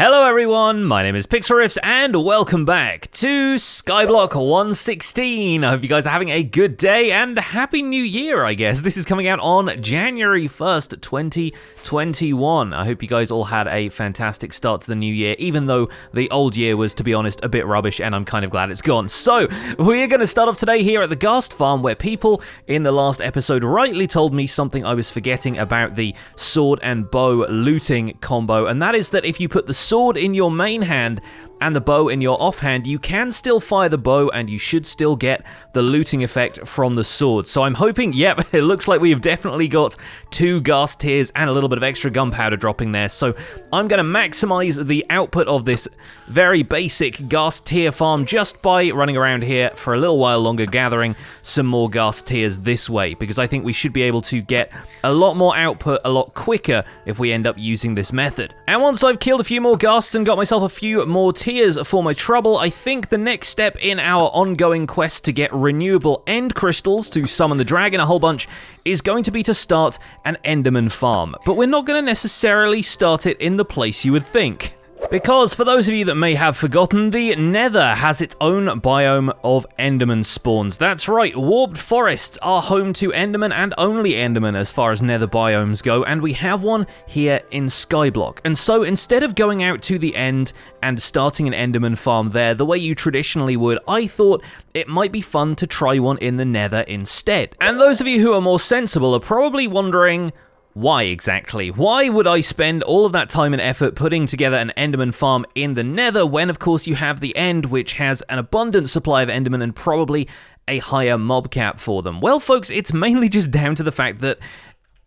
Hello everyone, my name is Pixlriffs and welcome back to Skyblock 1.16. I hope you guys are having a good day and Happy New Year, I guess. This is coming out on January 1st, 2021. I hope you guys all had a fantastic start to the new year, even though the old year was, to be honest, a bit rubbish and I'm kind of glad it's gone. So, we're going to start off today here at the Ghast Farm, where people in the last episode rightly told me something I was forgetting about the sword and bow looting combo, and that is that if you put the sword in your main hand and the bow in your offhand, you can still fire the bow and you should still get the looting effect from the sword. So I'm hoping, yep, it looks like we've definitely got 2 Ghast tears and a little bit of extra gunpowder dropping there. So I'm going to maximize the output of this very basic Ghast tier farm just by running around here for a little while longer, gathering some more Ghast tears this way, because I think we should be able to get a lot more output a lot quicker if we end up using this method. And once I've killed a few more Ghasts and got myself a few more tears for my trouble, I think the next step in our ongoing quest to get renewable end crystals to summon the dragon a whole bunch is going to be to start an Enderman Farm. But we're not going to necessarily start it in the place you would think. Because, for those of you that may have forgotten, the Nether has its own biome of Enderman spawns. That's right, warped forests are home to Enderman and only Enderman as far as Nether biomes go, and we have one here in Skyblock. And so, instead of going out to the end and starting an Enderman farm there the way you traditionally would, I thought it might be fun to try one in the Nether instead. And those of you who are more sensible are probably wondering, why exactly? Why would I spend all of that time and effort putting together an Enderman farm in the Nether when, of course, you have the End, which has an abundant supply of Enderman and probably a higher mob cap for them? Well, folks, it's mainly just down to the fact that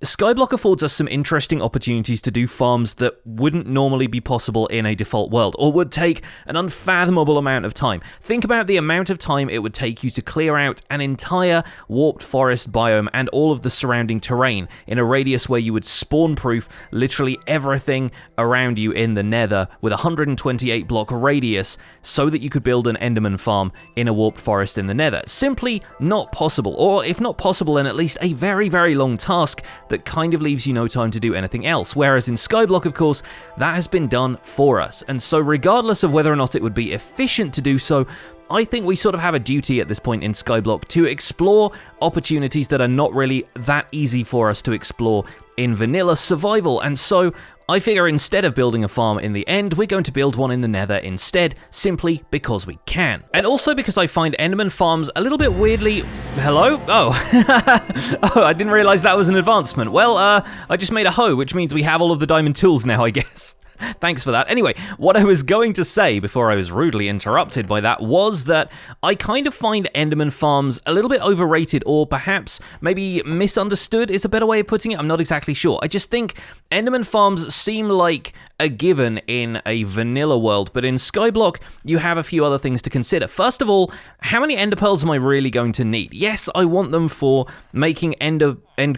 Skyblock affords us some interesting opportunities to do farms that wouldn't normally be possible in a default world, or would take an unfathomable amount of time. Think about the amount of time it would take you to clear out an entire warped forest biome and all of the surrounding terrain in a radius where you would spawn-proof literally everything around you in the Nether with a 128 block radius so that you could build an Enderman farm in a warped forest in the Nether. Simply not possible, or if not possible, then at least a very, very long task that kind of leaves you no time to do anything else. Whereas in Skyblock, of course, that has been done for us. And so regardless of whether or not it would be efficient to do so, I think we sort of have a duty at this point in Skyblock to explore opportunities that are not really that easy for us to explore in vanilla survival. And so I figure instead of building a farm in the End, we're going to build one in the Nether instead, simply because we can. And also because I find Enderman farms a little bit weirdly... Hello? Oh. Oh, I didn't realize that was an advancement. Well, I just made a hoe, which means we have all of the diamond tools now, I guess. Thanks for that. Anyway, what I was going to say before I was rudely interrupted by that was that I kind of find Enderman farms a little bit overrated, or perhaps maybe misunderstood is a better way of putting it. I'm not exactly sure. I just think Enderman farms seem like a given in a vanilla world, but in Skyblock, you have a few other things to consider. First of all, how many ender pearls am I really going to need? Yes, I want them for making end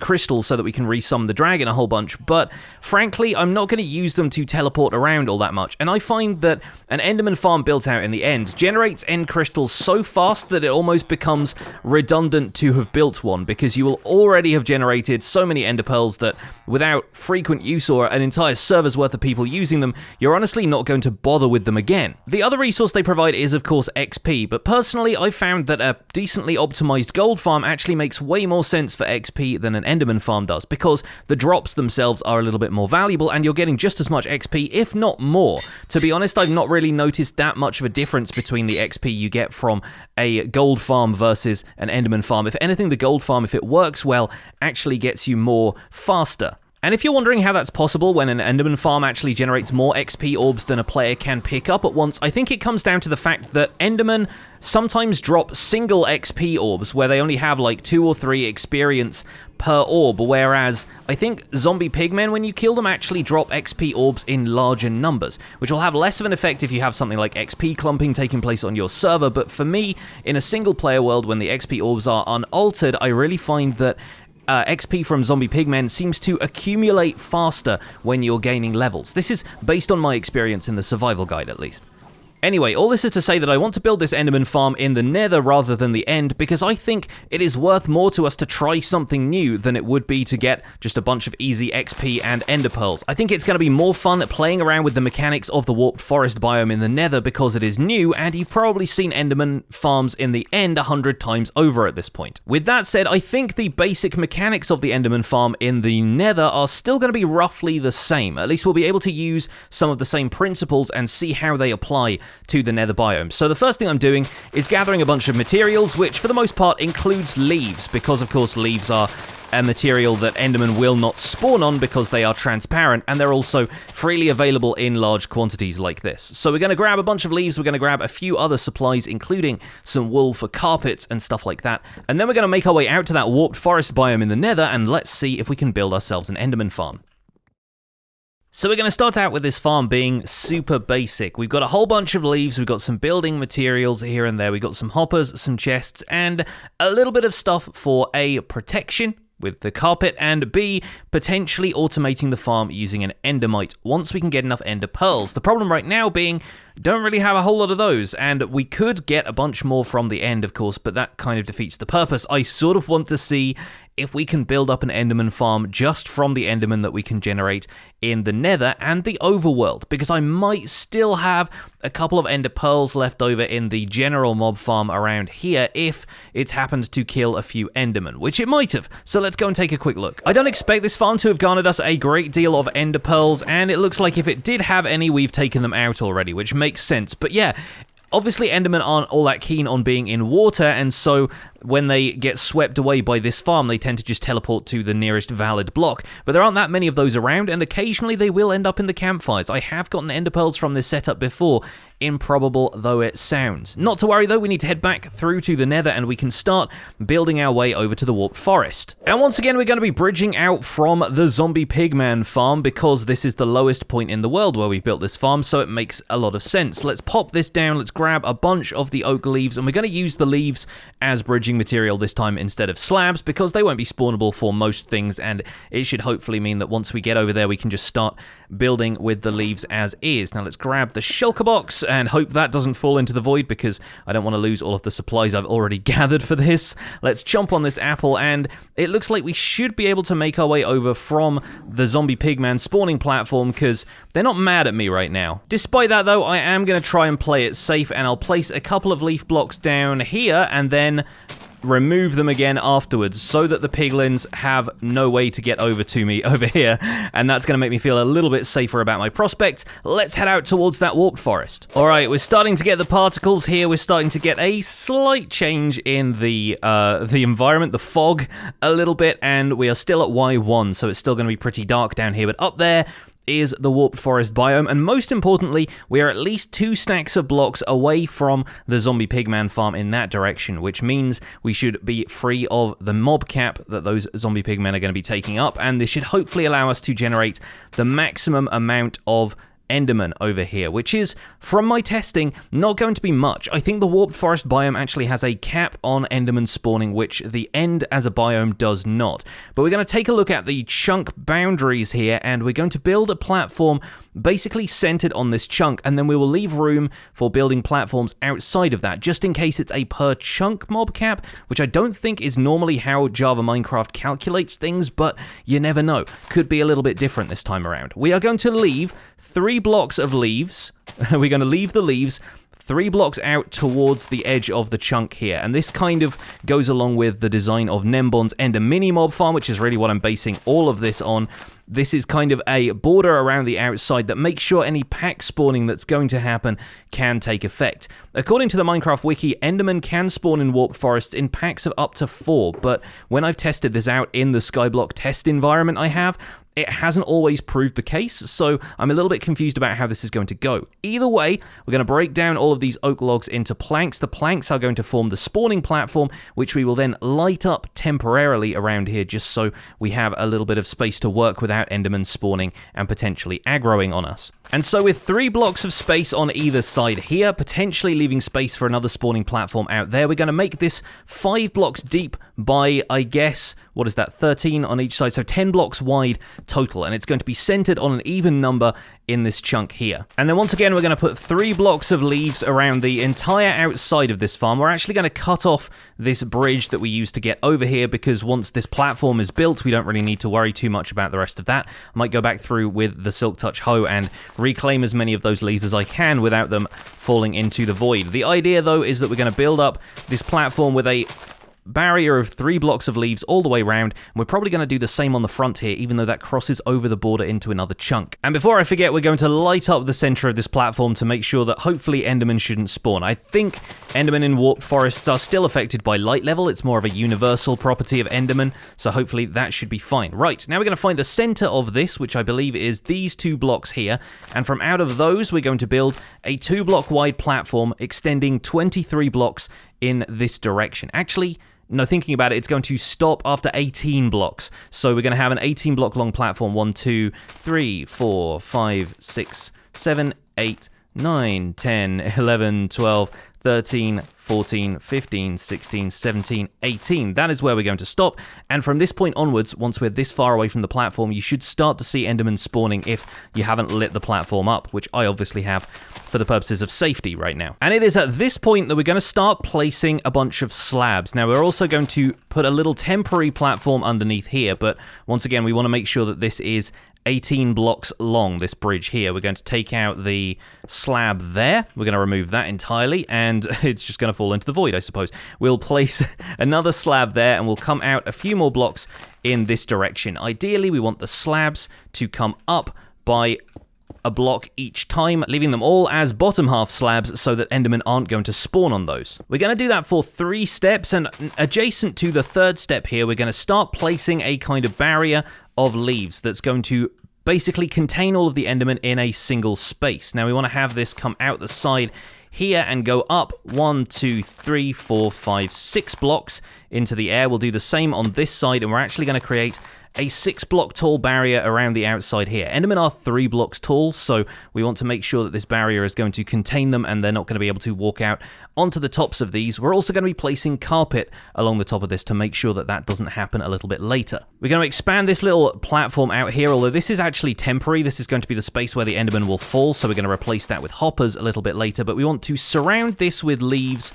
crystals so that we can resummon the dragon a whole bunch, but frankly, I'm not going to use them to teleport around all that much, and I find that an Enderman farm built out in the End generates end crystals so fast that it almost becomes redundant to have built one, because you will already have generated so many ender pearls that without frequent use or an entire server's worth of people using them, you're honestly not going to bother with them again. The other resource they provide is, of course, XP, but personally, I found that a decently optimized gold farm actually makes way more sense for XP than an Enderman farm does, because the drops themselves are a little bit more valuable and you're getting just as much XP, if not more. To be honest, I've not really noticed that much of a difference between the XP you get from a gold farm versus an Enderman farm. If anything, the gold farm, if it works well, actually gets you more faster. And if you're wondering how that's possible when an Enderman farm actually generates more XP orbs than a player can pick up at once, I think it comes down to the fact that Endermen sometimes drop single XP orbs where they only have like 2 or 3 experience per orb, whereas I think zombie pigmen, when you kill them, actually drop XP orbs in larger numbers, which will have less of an effect if you have something like XP clumping taking place on your server. But for me, in a single player world, when the XP orbs are unaltered, I really find that XP from zombie pigmen seems to accumulate faster when you're gaining levels. This is based on my experience in the survival guide, at least. Anyway, all this is to say that I want to build this Enderman farm in the Nether rather than the End, because I think it is worth more to us to try something new than it would be to get just a bunch of easy XP and Ender Pearls. I think it's going to be more fun playing around with the mechanics of the warped forest biome in the Nether because it is new, and you've probably seen Enderman farms in the End 100 times over at this point. With that said, I think the basic mechanics of the Enderman farm in the Nether are still going to be roughly the same. At least we'll be able to use some of the same principles and see how they apply to the Nether biome. So the first thing I'm doing is gathering a bunch of materials, which for the most part includes leaves, because of course leaves are a material that Endermen will not spawn on because they are transparent, and they're also freely available in large quantities like this. So we're going to grab a bunch of leaves, we're going to grab a few other supplies, including some wool for carpets and stuff like that, and then we're going to make our way out to that warped forest biome in the Nether, and let's see if we can build ourselves an Enderman farm. So we're going to start out with this farm being super basic. We've got a whole bunch of leaves, we've got some building materials here and there, we've got some hoppers, some chests, and a little bit of stuff for A, protection with the carpet, and B, potentially automating the farm using an Endermite once we can get enough Ender Pearls. The problem right now being, don't really have a whole lot of those, and we could get a bunch more from the End, of course, but that kind of defeats the purpose. I sort of want to see if we can build up an Enderman farm just from the Enderman that we can generate in the Nether and the overworld, because I might still have a couple of Ender Pearls left over in the general mob farm around here if it happened to kill a few Endermen, which it might have. So let's go and take a quick look. I don't expect this farm to have garnered us a great deal of Ender Pearls, and it looks like if it did have any, we've taken them out already, which makes sense. But yeah, obviously Endermen aren't all that keen on being in water, and so when they get swept away by this farm, they tend to just teleport to the nearest valid block. But there aren't that many of those around, and occasionally they will end up in the campfires. I have gotten Ender Pearls from this setup before, improbable though it sounds. Not to worry though, we need to head back through to the Nether and we can start building our way over to the warped forest. And once again, we're going to be bridging out from the zombie pigman farm because this is the lowest point in the world where we built this farm, so it makes a lot of sense. Let's pop this down, let's grab a bunch of the oak leaves, and we're going to use the leaves as bridging material this time instead of slabs because they won't be spawnable for most things, and it should hopefully mean that once we get over there we can just start building with the leaves as is. Now let's grab the shulker box and hope that doesn't fall into the void because I don't want to lose all of the supplies I've already gathered for this. Let's jump on this apple, and it looks like we should be able to make our way over from the zombie pigman spawning platform because they're not mad at me right now. Despite that though, I am going to try and play it safe, and I'll place a couple of leaf blocks down here and then remove them again afterwards so that the piglins have no way to get over to me over here, and that's going to make me feel a little bit safer about my prospects. Let's head out towards that warped forest. Alright, we're starting to get the particles here, we're starting to get a slight change in the environment, the fog a little bit, and we are still at Y1, so it's still going to be pretty dark down here, but up there is the warped forest biome, and most importantly, we are at least 2 stacks of blocks away from the zombie pigman farm in that direction, which means we should be free of the mob cap that those zombie pigmen are going to be taking up, and this should hopefully allow us to generate the maximum amount of Enderman over here, which is, from my testing, not going to be much. I think the warped forest biome actually has a cap on Enderman spawning, which the End as a biome does not. But we're going to take a look at the chunk boundaries here, and we're going to build a platform basically centered on this chunk, and then we will leave room for building platforms outside of that, just in case it's a per chunk mob cap, which I don't think is normally how Java Minecraft calculates things, but you never know. Could be a little bit different this time around. We are going to leave 3 blocks of leaves. We're going to leave the leaves 3 blocks out towards the edge of the chunk here, and this kind of goes along with the design of Nembon's Ender Mini Mob Farm, which is really what I'm basing all of this on. This is kind of a border around the outside that makes sure any pack spawning that's going to happen can take effect. According to the Minecraft wiki, Endermen can spawn in warped forests in packs of up to 4, but when I've tested this out in the Skyblock test environment it hasn't always proved the case, so I'm a little bit confused about how this is going to go. Either way, we're going to break down all of these oak logs into planks. The planks are going to form the spawning platform, which we will then light up temporarily around here just so we have a little bit of space to work without Endermen spawning and potentially aggroing on us. And so with 3 blocks of space on either side here, potentially leaving space for another spawning platform out there, we're going to make this 5 blocks deep by, I guess, what is that, 13 on each side, so 10 blocks wide total, and it's going to be centered on an even number in this chunk here. And then once again, we're going to put 3 blocks of leaves around the entire outside of this farm. We're actually going to cut off this bridge that we used to get over here, because once this platform is built, we don't really need to worry too much about the rest of that. I might go back through with the Silk Touch hoe and reclaim as many of those leaves as I can without them falling into the void. The idea, though, is that we're going to build up this platform with a barrier of 3 blocks of leaves all the way around, and we're probably going to do the same on the front here, even though that crosses over the border into another chunk. And before I forget, we're going to light up the center of this platform to make sure that hopefully Endermen shouldn't spawn. I think Endermen in warped forests are still affected by light level. It's more of a universal property of Endermen, so hopefully that should be fine. Right, now we're going to find the center of this, which I believe is these 2 blocks here, and from out of those we're going to build a 2-block wide platform extending 23 blocks in this direction. Actually, no, thinking about it, it's going to stop after 18 blocks. So we're going to have an 18 block long platform. 1, 2, 3, 4, 5, 6, 7, 8, 9, 10, 11, 12, 13, 14, 15, 16, 17, 18. That is where we're going to stop. And from this point onwards, once we're this far away from the platform, you should start to see Endermen spawning if you haven't lit the platform up, which I obviously have for the purposes of safety right now. And it is at this point that we're going to start placing a bunch of slabs. Now, we're also going to put a little temporary platform underneath here, but once again, we want to make sure that this is 18 blocks long, this bridge here. We're going to take out the slab there. We're going to remove that entirely, and it's just going to fall into the void, I suppose. We'll place another slab there, and we'll come out a few more blocks in this direction. Ideally, we want the slabs to come up by a block each time, leaving them all as bottom half slabs so that Endermen aren't going to spawn on those. We're going to do that for 3 steps, and adjacent to the 3rd step here, we're going to start placing a kind of barrier of leaves that's going to basically contain all of the Endermen in a single space. Now we want to have this come out the side here and go up 1, 2, 3, 4, 5, 6 blocks into the air. We'll do the same on this side, and we're actually going to create a 6-block tall barrier around the outside here. Endermen are 3 blocks tall, so we want to make sure that this barrier is going to contain them and they're not going to be able to walk out onto the tops of these. We're also going to be placing carpet along the top of this to make sure that that doesn't happen a little bit later. We're going to expand this little platform out here, although this is actually temporary. This is going to be the space where the Enderman will fall, so we're going to replace that with hoppers a little bit later, but we want to surround this with leaves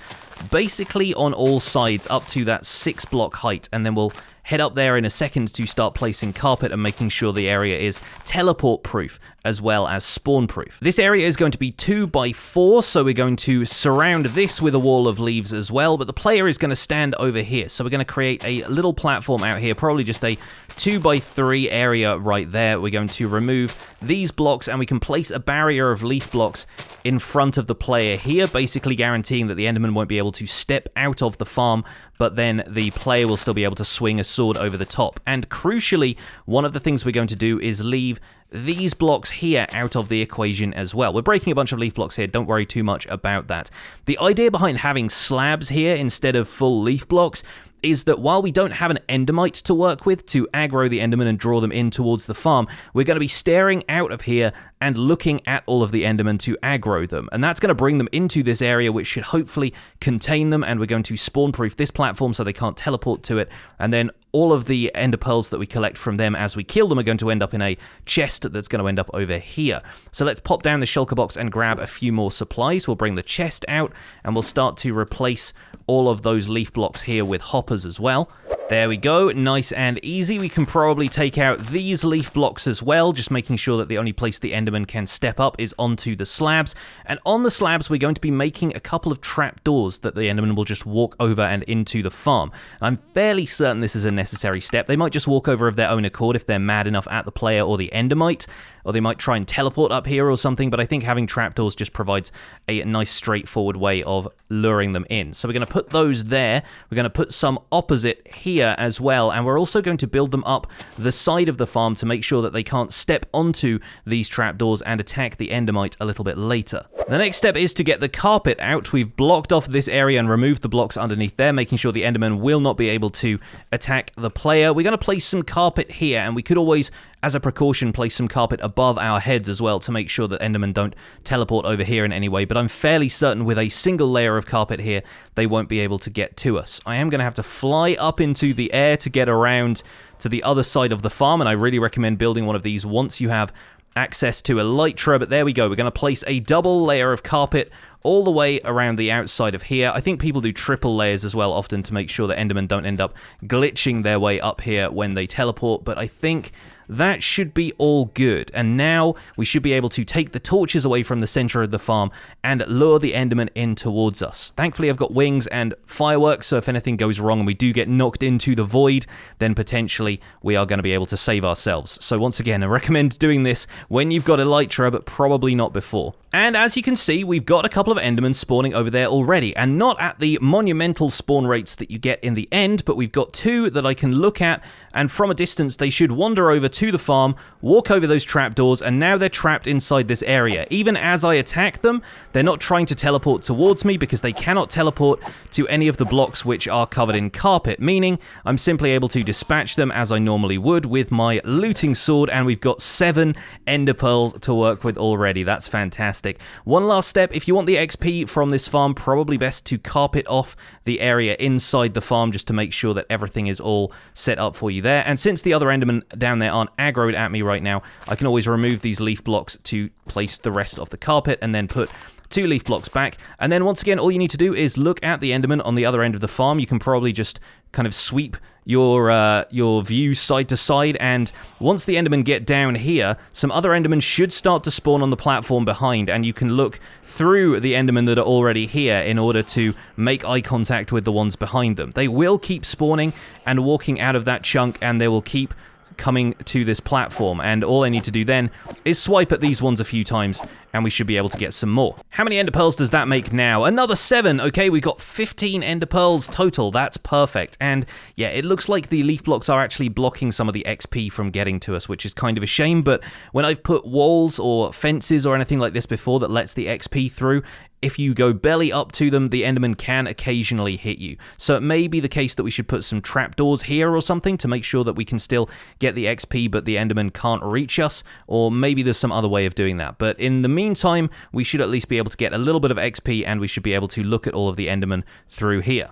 basically on all sides up to that 6-block height, and then we'll head up there in a second to start placing carpet and making sure the area is teleport proof as well as spawn proof. This area is going to be 2 by 4, so we're going to surround this with a wall of leaves as well, but the player is going to stand over here, so we're going to create a little platform out here, probably just a 2 by 3 area right there. We're going to remove these blocks and we can place a barrier of leaf blocks in front of the player here, basically guaranteeing that the Enderman won't be able to step out of the farm, but then the player will still be able to swing a sword over the top. And crucially, one of the things we're going to do is leave these blocks here out of the equation as well. We're breaking a bunch of leaf blocks here, don't worry too much about that. The idea behind having slabs here instead of full leaf blocks is that while we don't have an Endermite to work with to aggro the Enderman and draw them in towards the farm, we're going to be staring out of here and looking at all of the Endermen to aggro them. And that's going to bring them into this area, which should hopefully contain them, and we're going to spawn-proof this platform so they can't teleport to it, and then all of the Ender Pearls that we collect from them as we kill them are going to end up in a chest that's going to end up over here. So let's pop down the shulker box and grab a few more supplies. We'll bring the chest out, and we'll start to replace all of those leaf blocks here with hoppers as well. There we go, nice and easy. We can probably take out these leaf blocks as well, just making sure that the only place the Enderman can step up is onto the slabs. And on the slabs, we're going to be making a couple of trapdoors that the Enderman will just walk over and into the farm. I'm fairly certain this is a necessary step. They might just walk over of their own accord if they're mad enough at the player or the Endermite, or they might try and teleport up here or something, but I think having trapdoors just provides a nice straightforward way of luring them in. So we're going to put those there. We're going to put some opposite here as well, and we're also going to build them up the side of the farm to make sure that they can't step onto these trapdoors and attack the Endermite a little bit later. The next step is to get the carpet out. We've blocked off this area and removed the blocks underneath there, making sure the Enderman will not be able to attack the player. We're going to place some carpet here, and we could always, as a precaution, place some carpet above our heads as well to make sure that Endermen don't teleport over here in any way, but I'm fairly certain with a single layer of carpet here, they won't be able to get to us. I am going to have to fly up into the air to get around to the other side of the farm, and I really recommend building one of these once you have access to elytra. But there we go. We're going to place a double layer of carpet all the way around the outside of here. I think people do triple layers as well often to make sure that Endermen don't end up glitching their way up here when they teleport, but I think that should be all good. And now we should be able to take the torches away from the center of the farm and lure the Enderman in towards us. Thankfully, I've got wings and fireworks, so if anything goes wrong and we do get knocked into the void, then potentially we are going to be able to save ourselves. So once again, I recommend doing this when you've got elytra, but probably not before. And as you can see, we've got a couple of Endermen spawning over there already, and not at the monumental spawn rates that you get in the end, but we've got two that I can look at, and from a distance they should wander over to the farm, walk over those trapdoors, and now they're trapped inside this area. Even as I attack them, they're not trying to teleport towards me because they cannot teleport to any of the blocks which are covered in carpet, meaning I'm simply able to dispatch them as I normally would with my looting sword, and we've got 7 ender pearls to work with already. That's fantastic. One last step, if you want the XP from this farm, probably best to carpet off the area inside the farm just to make sure that everything is all set up for you there. And since the other Endermen down there aren't aggroed at me right now, I can always remove these leaf blocks to place the rest of the carpet and then put 2 leaf blocks back. And then once again, all you need to do is look at the Enderman on the other end of the farm. You can probably just kind of sweep your view side to side, and once the Endermen get down here, some other Endermen should start to spawn on the platform behind, and you can look through the Endermen that are already here in order to make eye contact with the ones behind them. They will keep spawning and walking out of that chunk, and they will keep coming to this platform, and all I need to do then is swipe at these ones a few times and we should be able to get some more. How many ender pearls does that make now? Another 7. Okay, we've got 15 ender pearls total. That's perfect. And yeah, it looks like the leaf blocks are actually blocking some of the XP from getting to us, which is kind of a shame, but when I've put walls or fences or anything like this before that lets the XP through, if you go belly up to them, the Enderman can occasionally hit you. So it may be the case that we should put some trapdoors here or something to make sure that we can still get the XP, but the Enderman can't reach us, or maybe there's some other way of doing that. But in the meantime, we should at least be able to get a little bit of XP, and we should be able to look at all of the Endermen through here.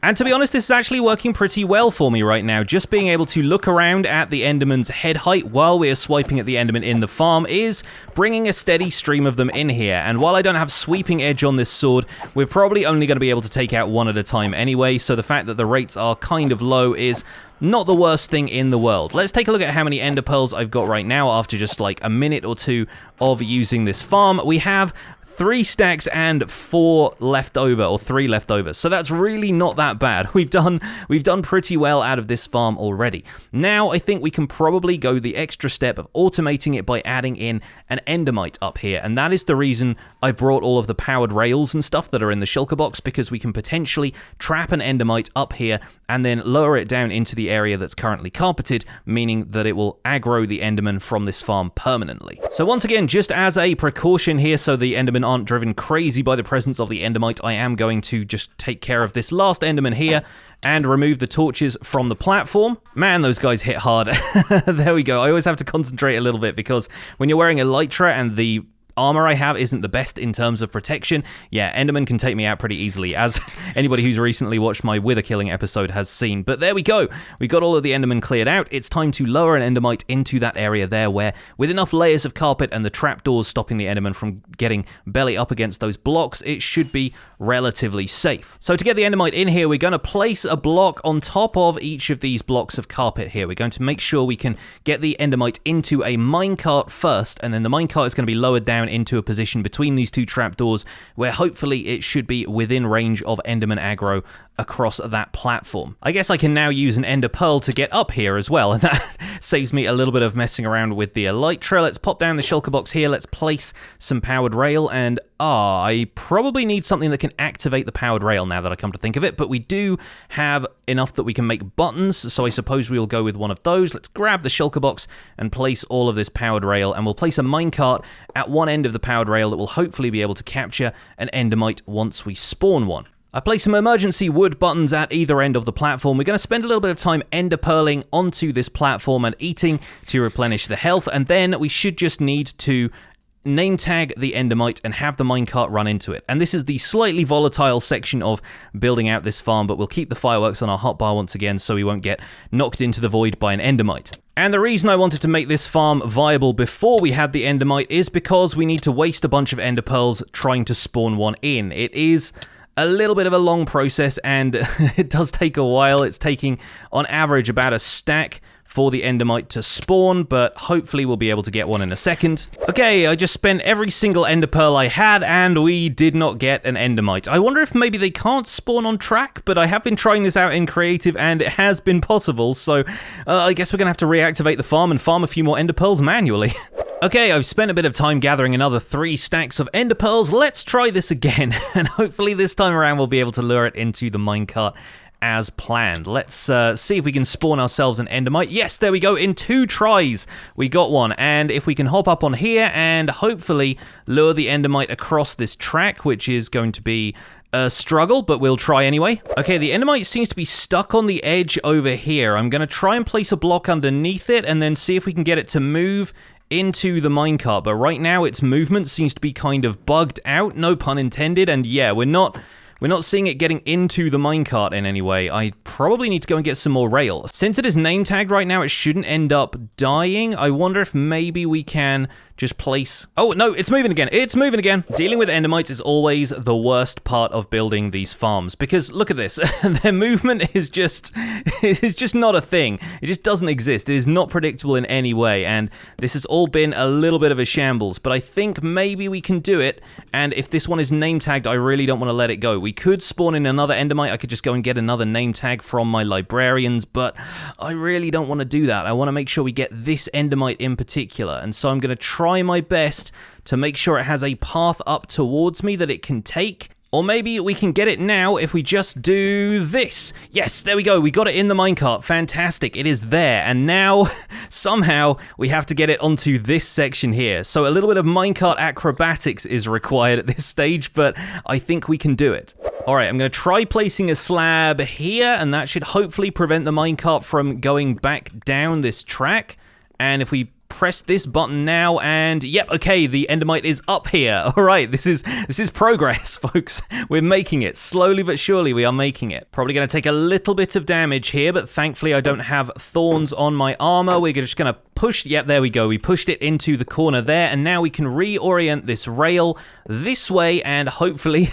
And to be honest, this is actually working pretty well for me right now. Just being able to look around at the Enderman's head height while we are swiping at the Enderman in the farm is bringing a steady stream of them in here. And while I don't have sweeping edge on this sword, we're probably only going to be able to take out one at a time anyway. So the fact that the rates are kind of low is not the worst thing in the world. Let's take a look at how many ender pearls I've got right now after just like a minute or two of using this farm. We have 3 stacks and 4 left over, or 3 left over. So that's really not that bad. We've done pretty well out of this farm already. Now I think we can probably go the extra step of automating it by adding in an Endermite up here, and that is the reason I brought all of the powered rails and stuff that are in the shulker box, because we can potentially trap an Endermite up here and then lower it down into the area that's currently carpeted, meaning that it will aggro the Enderman from this farm permanently. So once again, just as a precaution here, so the Endermen aren't driven crazy by the presence of the Endermite, I am going to just take care of this last Enderman here and remove the torches from the platform. Man, those guys hit hard. There we go. I always have to concentrate a little bit because when you're wearing elytra and the armor I have isn't the best in terms of protection, yeah, Enderman can take me out pretty easily, as anybody who's recently watched my wither killing episode has seen. But there we go. We got all of the Endermen cleared out. It's time to lower an Endermite into that area there, where with enough layers of carpet and the trapdoors stopping the Enderman from getting belly up against those blocks, it should be relatively safe. So to get the Endermite in here, we're going to place a block on top of each of these blocks of carpet here. We're going to make sure we can get the Endermite into a minecart first, and then the minecart is going to be lowered down into a position between these 2 trapdoors where hopefully it should be within range of Enderman aggro across that platform. I guess I can now use an ender pearl to get up here as well, and that saves me a little bit of messing around with the elytra. Let's pop down the shulker box here, let's place some powered rail, and I probably need something that can activate the powered rail now that I come to think of it, but we do have enough that we can make buttons, so I suppose we'll go with one of those. Let's grab the shulker box and place all of this powered rail, and we'll place a minecart at one end of the powered rail that will hopefully be able to capture an Endermite once we spawn one. I place some emergency wood buttons at either end of the platform. We're going to spend a little bit of time ender pearling onto this platform and eating to replenish the health, and then we should just need to name tag the Endermite and have the minecart run into it. And this is the slightly volatile section of building out this farm, but we'll keep the fireworks on our hotbar once again so we won't get knocked into the void by an Endermite. And the reason I wanted to make this farm viable before we had the Endermite is because we need to waste a bunch of Ender Pearls trying to spawn one in. It is a little bit of a long process and it does take a while. It's taking on average about a stack for the Endermite to spawn, but hopefully we'll be able to get one in a second. Okay, I just spent every single Ender Pearl I had, and we did not get an Endermite. I wonder if maybe they can't spawn on track, but I have been trying this out in creative, and it has been possible, so I guess we're gonna have to reactivate the farm and farm a few more Ender Pearls manually. Okay, I've spent a bit of time gathering another 3 stacks of Ender Pearls. Let's try this again, and hopefully this time around we'll be able to lure it into the minecart as planned. Let's see if we can spawn ourselves an Endermite. Yes, there we go. In 2 tries, we got one. And if we can hop up on here and hopefully lure the Endermite across this track, which is going to be a struggle, but we'll try anyway. Okay, the Endermite seems to be stuck on the edge over here. I'm going to try and place a block underneath it and then see if we can get it to move into the minecart. But right now, its movement seems to be kind of bugged out, no pun intended. And yeah, we're not seeing it getting into the minecart in any way. I probably need to go and get some more rail. Since it is name tagged right now, it shouldn't end up dying. I wonder if maybe we can just place... Oh, no, it's moving again. It's moving again. Dealing with Endermites is always the worst part of building these farms, because look at this. Their movement is just not a thing. It just doesn't exist. It is not predictable in any way, and this has all been a little bit of a shambles, but I think maybe we can do it, and if this one is name tagged, I really don't want to let it go. We could spawn in another Endermite. I could just go and get another name tag from my librarians, but I really don't want to do that. I want to make sure we get this Endermite in particular, and so I'm going to try my best to make sure it has a path up towards me that it can take. Or maybe we can get it now if we just do this. Yes, there we go. We got it in the minecart. Fantastic. It is there. And now, somehow, we have to get it onto this section here. So a little bit of minecart acrobatics is required at this stage, but I think we can do it. All right, I'm going to try placing a slab here, and that should hopefully prevent the minecart from going back down this track. And if we press this button now, and yep, okay, the Endermite is up here. All right, this is progress, folks. We're making it. Slowly but surely, we are making it. Probably going to take a little bit of damage here, but thankfully I don't have thorns on my armor. We're just going to push, yep, there we go. We pushed it into the corner there, and now we can reorient this rail this way, and hopefully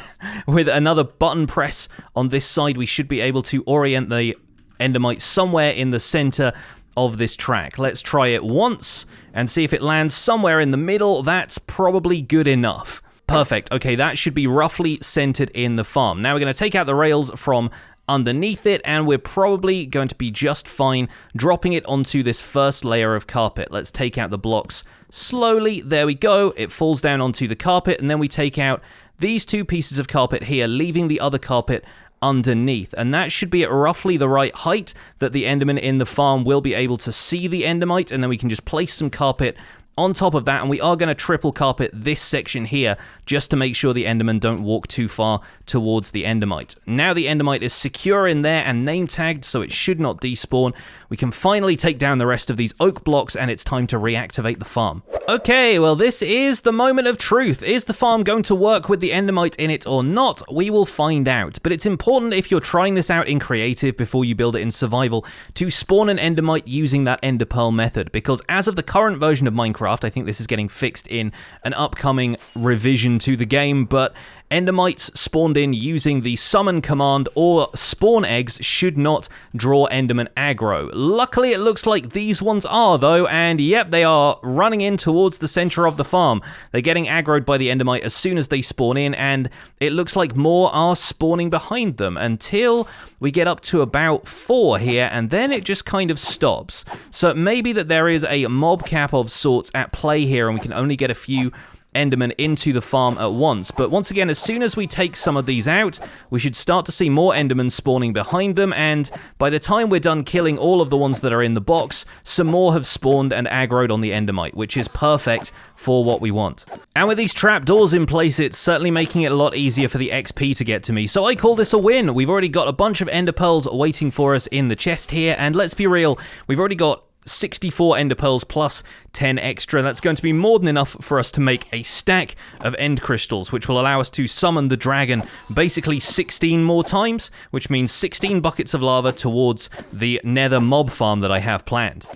with another button press on this side, we should be able to orient the Endermite somewhere in the center of this track. Let's try it once and see if it lands somewhere in the middle. That's probably good enough. Perfect. Okay, that should be roughly centered in the farm. Now we're going to take out the rails from underneath it, and we're probably going to be just fine dropping it onto this first layer of carpet. Let's take out the blocks slowly. There we go. It falls down onto the carpet, and then we take out these 2 pieces of carpet here, leaving the other carpet underneath, and that should be at roughly the right height that the Enderman in the farm will be able to see the Endermite, and then we can just place some carpet on top of that, and we are going to triple carpet this section here just to make sure the Endermen don't walk too far towards the Endermite. Now the Endermite is secure in there and name tagged, so it should not despawn. We can finally take down the rest of these oak blocks, and it's time to reactivate the farm. Okay, well, this is the moment of truth. Is the farm going to work with the Endermite in it or not? We will find out, but it's important if you're trying this out in creative before you build it in survival to spawn an Endermite using that Ender Pearl method, because as of the current version of Minecraft, I think this is getting fixed in an upcoming revision to the game, but Endermites spawned in using the summon command or spawn eggs should not draw Enderman aggro. Luckily, it looks like these ones are, though, and yep, they are running in towards the center of the farm. They're getting aggroed by the Endermite as soon as they spawn in, and it looks like more are spawning behind them until we get up to about 4 here, and then it just kind of stops. So it may be that there is a mob cap of sorts at play here, and we can only get a few Endermen into the farm at once. But once again, as soon as we take some of these out, we should start to see more Endermen spawning behind them, and by the time we're done killing all of the ones that are in the box, some more have spawned and aggroed on the Endermite, which is perfect for what we want. And with these trapdoors in place, it's certainly making it a lot easier for the XP to get to me, so I call this a win. We've already got a bunch of Ender Pearls waiting for us in the chest here, and let's be real, we've already got 64 ender pearls plus 10 extra. That's going to be more than enough for us to make a stack of end crystals, which will allow us to summon the dragon basically 16 more times, which means 16 buckets of lava towards the Nether mob farm that I have planned.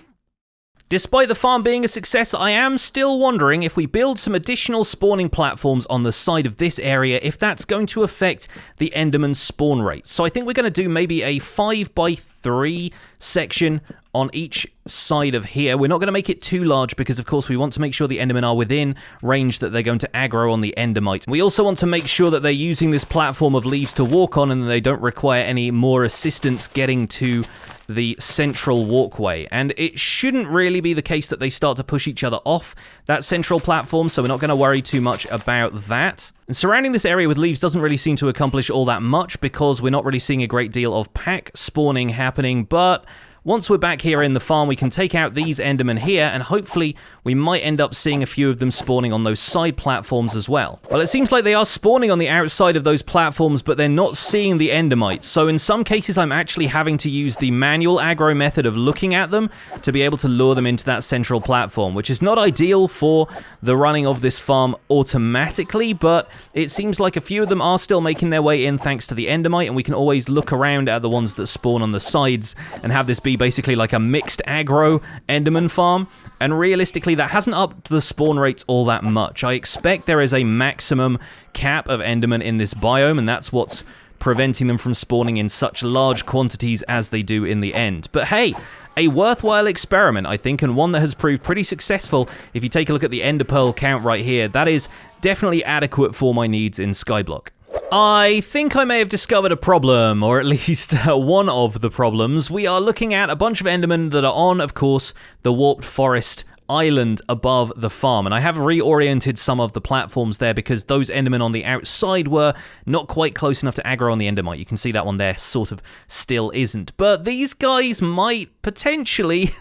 Despite the farm being a success, I am still wondering if we build some additional spawning platforms on the side of this area, if that's going to affect the Enderman spawn rate. So I think we're going to do maybe a 5x3 section on each side of here. We're not going to make it too large because, of course, we want to make sure the Endermen are within range that they're going to aggro on the Endermite. We also want to make sure that they're using this platform of leaves to walk on and they don't require any more assistance getting to the central walkway. And it shouldn't really be the case that they start to push each other off that central platform, so we're not going to worry too much about that. And surrounding this area with leaves doesn't really seem to accomplish all that much because we're not really seeing a great deal of pack spawning happening, but once we're back here in the farm, we can take out these Endermen here, and hopefully we might end up seeing a few of them spawning on those side platforms as well. Well, it seems like they are spawning on the outside of those platforms, but they're not seeing the Endermites. So in some cases, I'm actually having to use the manual aggro method of looking at them to be able to lure them into that central platform, which is not ideal for the running of this farm automatically, but it seems like a few of them are still making their way in thanks to the Endermite, and we can always look around at the ones that spawn on the sides and have this be basically like a mixed aggro Enderman farm, and realistically that hasn't upped the spawn rates all that much. I expect there is a maximum cap of Endermen in this biome, and that's what's preventing them from spawning in such large quantities as they do in the end. But hey, a worthwhile experiment, I think, and one that has proved pretty successful. If you take a look at the ender pearl count right here, that is definitely adequate for my needs in Skyblock. I think I may have discovered a problem, or at least one of the problems. We are looking at a bunch of Endermen that are on, of course, the warped forest island above the farm, and I have reoriented some of the platforms there because those Endermen on the outside were not quite close enough to aggro on the Endermite. You can see that one there sort of still isn't, but these guys might potentially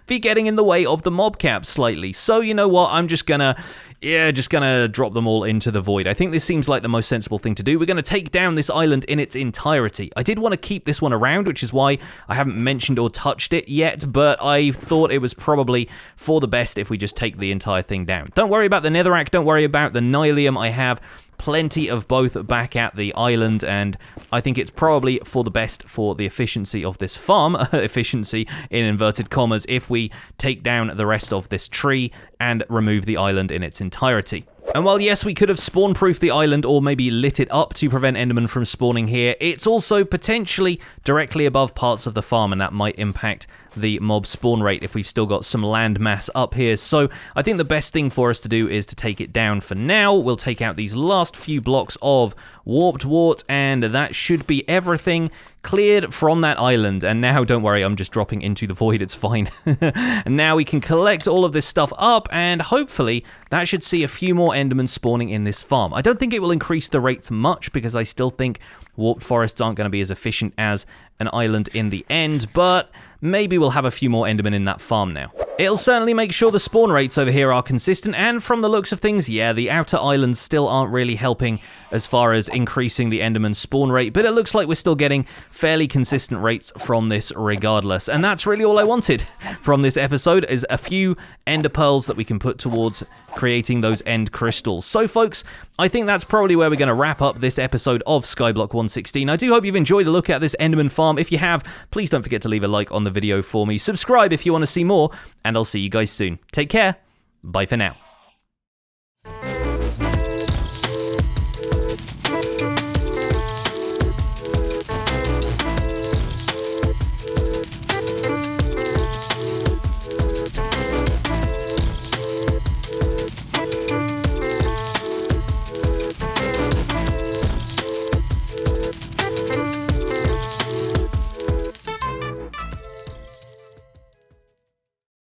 be getting in the way of the mob cap slightly. So you know what, I'm just gonna drop them all into the void. I think this seems like the most sensible thing to do. We're gonna take down this island in its entirety. I did want to keep this one around, which is why I haven't mentioned or touched it yet, but I thought it was probably for the best if we just take the entire thing down. Don't worry about the netherrack, don't worry about the nylium. I have plenty of both back at the island, and I think it's probably for the best for the efficiency of this farm, efficiency in inverted commas, if we take down the rest of this tree and remove the island in its entirety. And while yes, we could have spawn-proofed the island or maybe lit it up to prevent Endermen from spawning here, it's also potentially directly above parts of the farm, and that might impact the mob spawn rate if we've still got some land mass up here. So I think the best thing for us to do is to take it down for now. We'll take out these last few blocks of warped wart, and that should be everything cleared from that island. And now, don't worry, I'm just dropping into the void, it's fine. And now we can collect all of this stuff up, and hopefully that should see a few more Endermen spawning in this farm. I don't think it will increase the rates much because I still think warped forests aren't going to be as efficient as an island in the end, but maybe we'll have a few more Endermen in that farm now. It'll certainly make sure the spawn rates over here are consistent, and from the looks of things, yeah, the outer islands still aren't really helping as far as increasing the Enderman spawn rate, but it looks like we're still getting fairly consistent rates from this regardless. And that's really all I wanted from this episode, is a few ender pearls that we can put towards creating those end crystals. So folks, I think that's probably where we're going to wrap up this episode of Skyblock 116. I do hope you've enjoyed a look at this Enderman farm. If you have, please don't forget to leave a like on the video for me. Subscribe if you want to see more, and I'll see you guys soon. Take care. Bye for now.